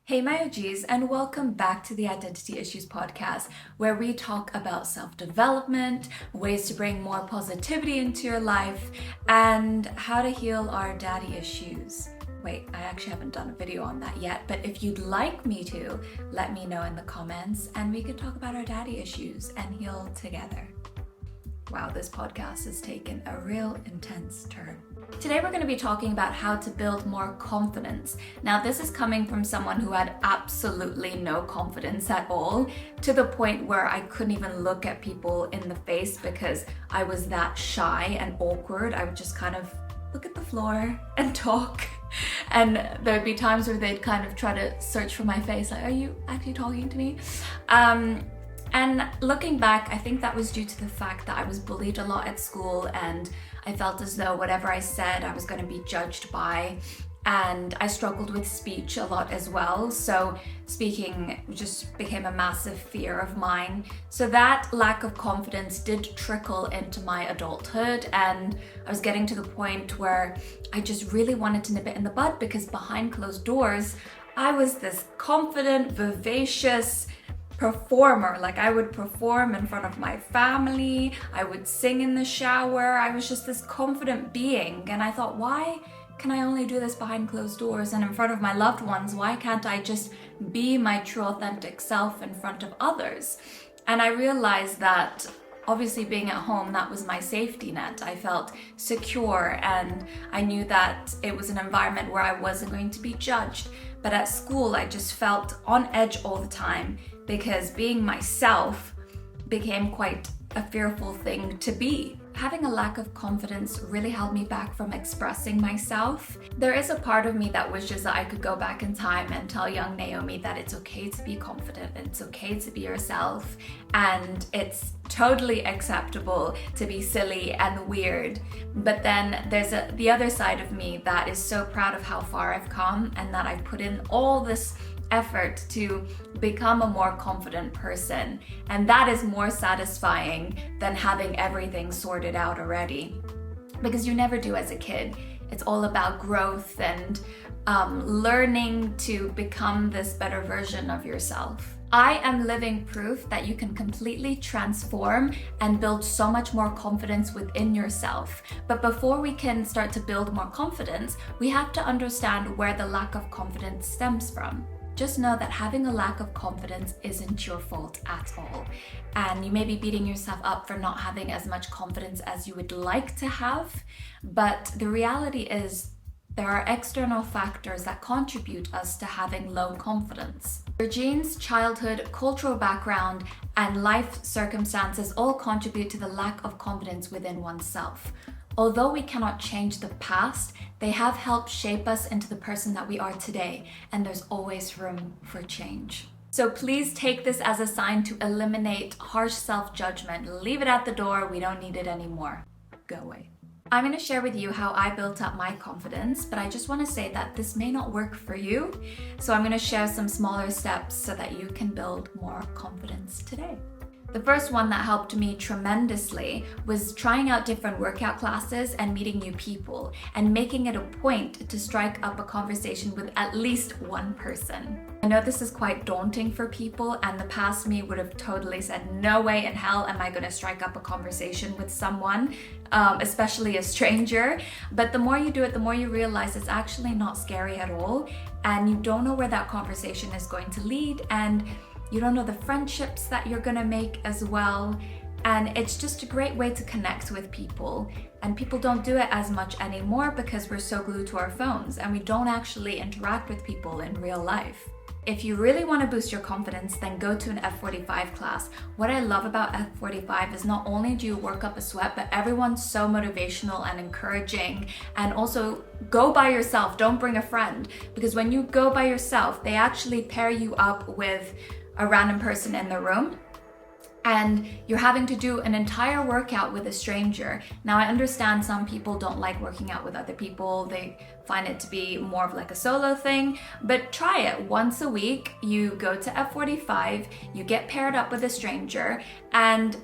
Hey my OGs, and welcome back to the Identity Issues podcast, where we talk about self-development, ways to bring more positivity into your life, and how to heal our daddy issues. Wait, I actually haven't done a video on that yet, but if you'd like me to, let me know in the comments and we could talk about our daddy issues and heal together. Wow, this podcast has taken a real intense turn. Today we're going to be talking about how to build more confidence. Now this is coming from someone who had absolutely no confidence at all, to the point where I couldn't even look at people in the face because I was that shy and awkward. I would just kind of look at the floor and talk. And there'd be times where they'd kind of try to search for my face, like, are you actually talking to me? And looking back, I think that was due to the fact that I was bullied a lot at school and I felt as though whatever I said, I was going to be judged by. And I struggled with speech a lot as well. So speaking just became a massive fear of mine. So that lack of confidence did trickle into my adulthood. And I was getting to the point where I just really wanted to nip it in the bud, because behind closed doors, I was this confident, vivacious performer. Like, I would perform in front of my family, I would sing in the shower. I was just this confident being, and I thought, why can I only do this behind closed doors and in front of my loved ones? Why can't I just be my true authentic self in front of others? And I realized that obviously being at home, that was my safety net. I felt secure and I knew that it was an environment where I wasn't going to be judged. But at school, I just felt on edge all the time, because being myself became quite a fearful thing to be. Having a lack of confidence really held me back from expressing myself. There is a part of me that wishes that I could go back in time and tell young Naomi that it's okay to be confident, it's okay to be yourself, and it's totally acceptable to be silly and weird. But then there's the other side of me that is so proud of how far I've come and that I've put in all this effort to become a more confident person, and that is more satisfying than having everything sorted out already, because you never do as a kid. It's all about growth and learning to become this better version of yourself. I am living proof that you can completely transform and build so much more confidence within yourself. But before we can start to build more confidence, we have to understand where the lack of confidence stems from. Just know that having a lack of confidence isn't your fault at all. And you may be beating yourself up for not having as much confidence as you would like to have, but the reality is there are external factors that contribute us to having low confidence. Your genes, childhood, cultural background, and life circumstances all contribute to the lack of confidence within oneself. Although we cannot change the past, they have helped shape us into the person that we are today, and there's always room for change. So please take this as a sign to eliminate harsh self-judgment. Leave it at the door. We don't need it anymore. Go away. I'm going to share with you how I built up my confidence, but I just want to say that this may not work for you. So I'm going to share some smaller steps so that you can build more confidence today. The first one that helped me tremendously was trying out different workout classes and meeting new people and making it a point to strike up a conversation with at least one person. I know this is quite daunting for people, and the past me would have totally said, no way in hell am I going to strike up a conversation with someone, especially a stranger. But the more you do it, the more you realize it's actually not scary at all, and you don't know where that conversation is going to lead, and you don't know the friendships that you're gonna make as well. And it's just a great way to connect with people. And people don't do it as much anymore because we're so glued to our phones and we don't actually interact with people in real life. If you really want to boost your confidence, then go to an F45 class. What I love about F45 is not only do you work up a sweat, but everyone's so motivational and encouraging. And also, go by yourself, don't bring a friend. Because when you go by yourself, they actually pair you up with a random person in the room, and you're having to do an entire workout with a stranger. Now, I understand some people don't like working out with other people. They find it to be more of like a solo thing, but try it. Once a week, you go to F45, you get paired up with a stranger, and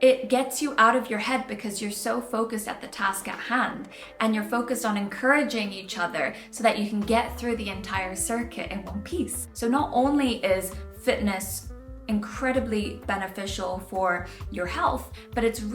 it gets you out of your head because you're so focused at the task at hand, and you're focused on encouraging each other so that you can get through the entire circuit in one piece. So not only is fitness incredibly beneficial for your health, but it's a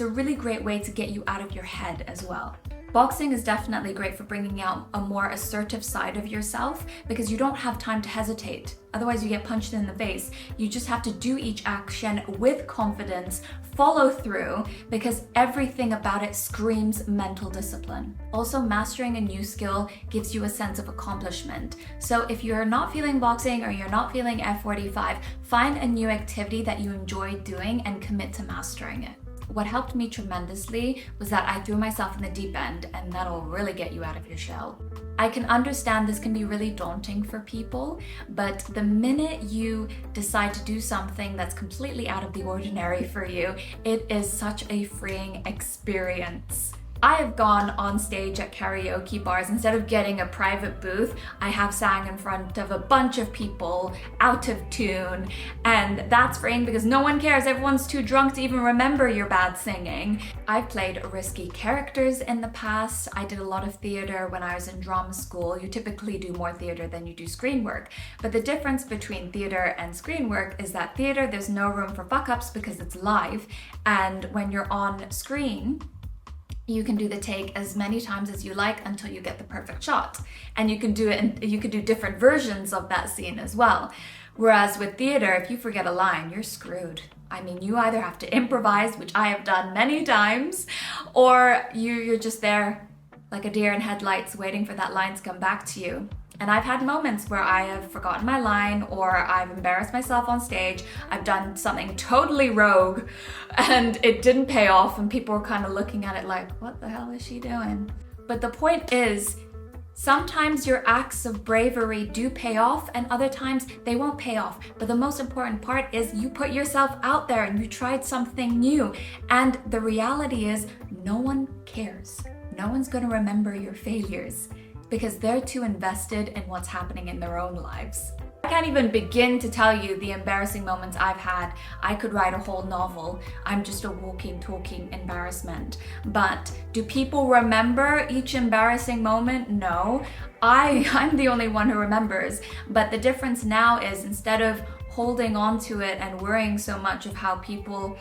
really great way to get you out of your head as well. Boxing is definitely great for bringing out a more assertive side of yourself because you don't have time to hesitate. Otherwise you get punched in the face. You just have to do each action with confidence, follow through, because everything about it screams mental discipline. Also, mastering a new skill gives you a sense of accomplishment. So if you're not feeling boxing or you're not feeling F45, find a new activity that you enjoy doing and commit to mastering it. What helped me tremendously was that I threw myself in the deep end, and that'll really get you out of your shell. I can understand this can be really daunting for people, but the minute you decide to do something that's completely out of the ordinary for you, it is such a freeing experience. I have gone on stage at karaoke bars. Instead of getting a private booth, I have sang in front of a bunch of people out of tune, and that's freeing because no one cares. Everyone's too drunk to even remember your bad singing. I've played risky characters in the past. I did a lot of theater when I was in drama school. You typically do more theater than you do screen work. But the difference between theater and screen work is that theater, there's no room for fuck-ups because it's live, and when you're on screen, you can do the take as many times as you like until you get the perfect shot. And you can do it, and you can do different versions of that scene as well. Whereas with theater, if you forget a line, you're screwed. I mean, you either have to improvise, which I have done many times, or you're just there like a deer in headlights waiting for that line to come back to you. And I've had moments where I have forgotten my line, or I've embarrassed myself on stage. I've done something totally rogue and it didn't pay off, and people were kind of looking at it like, what the hell is she doing? But the point is, sometimes your acts of bravery do pay off and other times they won't pay off. But the most important part is you put yourself out there and you tried something new. And the reality is no one cares. No one's gonna remember your failures, because they're too invested in what's happening in their own lives. I can't even begin to tell you the embarrassing moments I've had. I could write a whole novel. I'm just a walking, talking embarrassment. But do people remember each embarrassing moment? No. I'm the only one who remembers. But the difference now is, instead of holding on to it and worrying so much of how people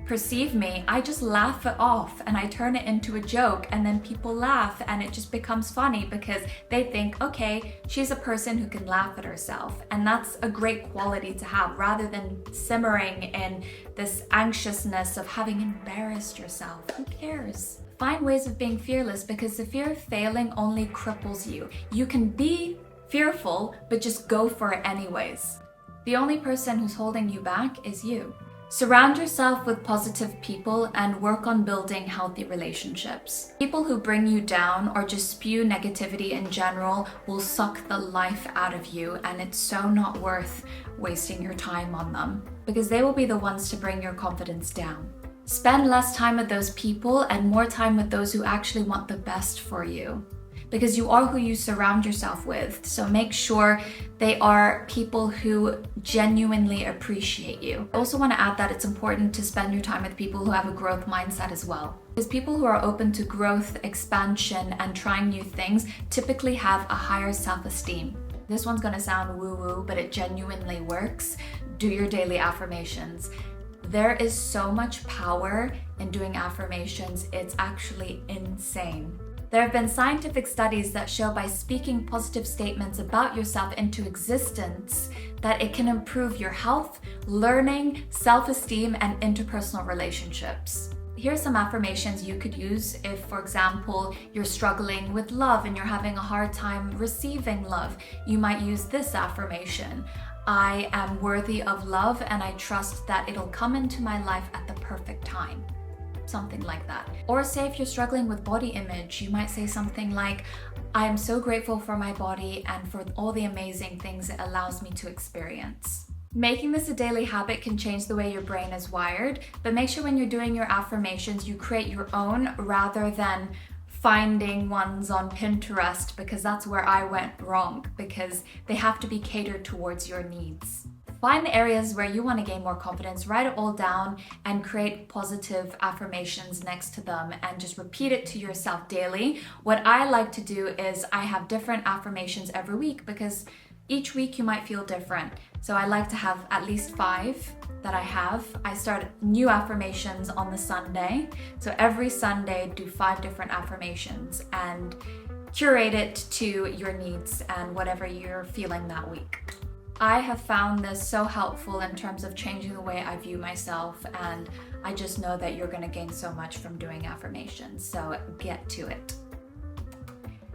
perceive me, I just laugh it off and I turn it into a joke, and then people laugh and it just becomes funny because they think, okay, she's a person who can laugh at herself. And that's a great quality to have, rather than simmering in this anxiousness of having embarrassed yourself. Who cares? Find ways of being fearless, because the fear of failing only cripples you. You can be fearful, but just go for it anyways. The only person who's holding you back is you. Surround yourself with positive people and work on building healthy relationships. People who bring you down or just spew negativity in general will suck the life out of you, and it's so not worth wasting your time on them, because they will be the ones to bring your confidence down. Spend less time with those people and more time with those who actually want the best for you, because you are who you surround yourself with. So make sure they are people who genuinely appreciate you. I also want to add that it's important to spend your time with people who have a growth mindset as well. Because people who are open to growth, expansion, and trying new things typically have a higher self-esteem. This one's gonna sound woo-woo, but it genuinely works. Do your daily affirmations. There is so much power in doing affirmations, it's actually insane. There have been scientific studies that show by speaking positive statements about yourself into existence that it can improve your health, learning, self-esteem, and interpersonal relationships. Here's some affirmations you could use if, for example, you're struggling with love and you're having a hard time receiving love. You might use this affirmation: I am worthy of love and I trust that it'll come into my life at the perfect time. Something like that. Or say if you're struggling with body image, you might say something like, I am so grateful for my body and for all the amazing things it allows me to experience. Making this a daily habit can change the way your brain is wired, but make sure when you're doing your affirmations, you create your own rather than finding ones on Pinterest, because that's where I went wrong, because they have to be catered towards your needs. Find the areas where you want to gain more confidence, write it all down, and create positive affirmations next to them and just repeat it to yourself daily. What I like to do is I have different affirmations every week because each week you might feel different. So I like to have at least 5 that I have. I start new affirmations on the Sunday. So every Sunday, do 5 different affirmations and curate it to your needs and whatever you're feeling that week. I have found this so helpful in terms of changing the way I view myself, and I just know that you're going to gain so much from doing affirmations. So get to it.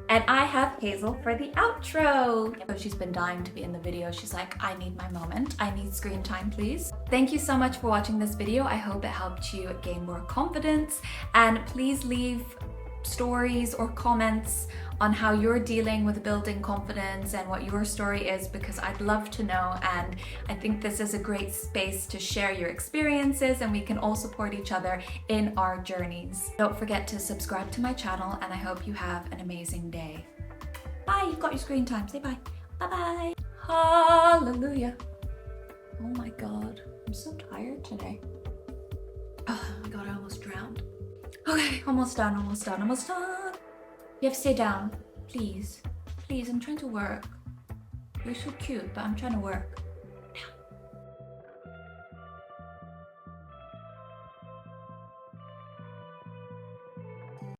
And I have Hazel for the outro. So she's been dying to be in the video. She's like, I need my moment. I need screen time, please. Thank you so much for watching this video. I hope it helped you gain more confidence. And please leave stories or comments on how you're dealing with building confidence and what your story is, because I'd love to know, and I think this is a great space to share your experiences and we can all support each other in our journeys. Don't forget to subscribe to my channel, and I hope you have an amazing day. Bye, you've got your screen time. Say bye. Bye-bye. Hallelujah. Oh my God, I'm so tired today. Oh my God, I almost drowned. Okay, almost done. You have to stay down, please. Please, I'm trying to work. You're so cute, but I'm trying to work.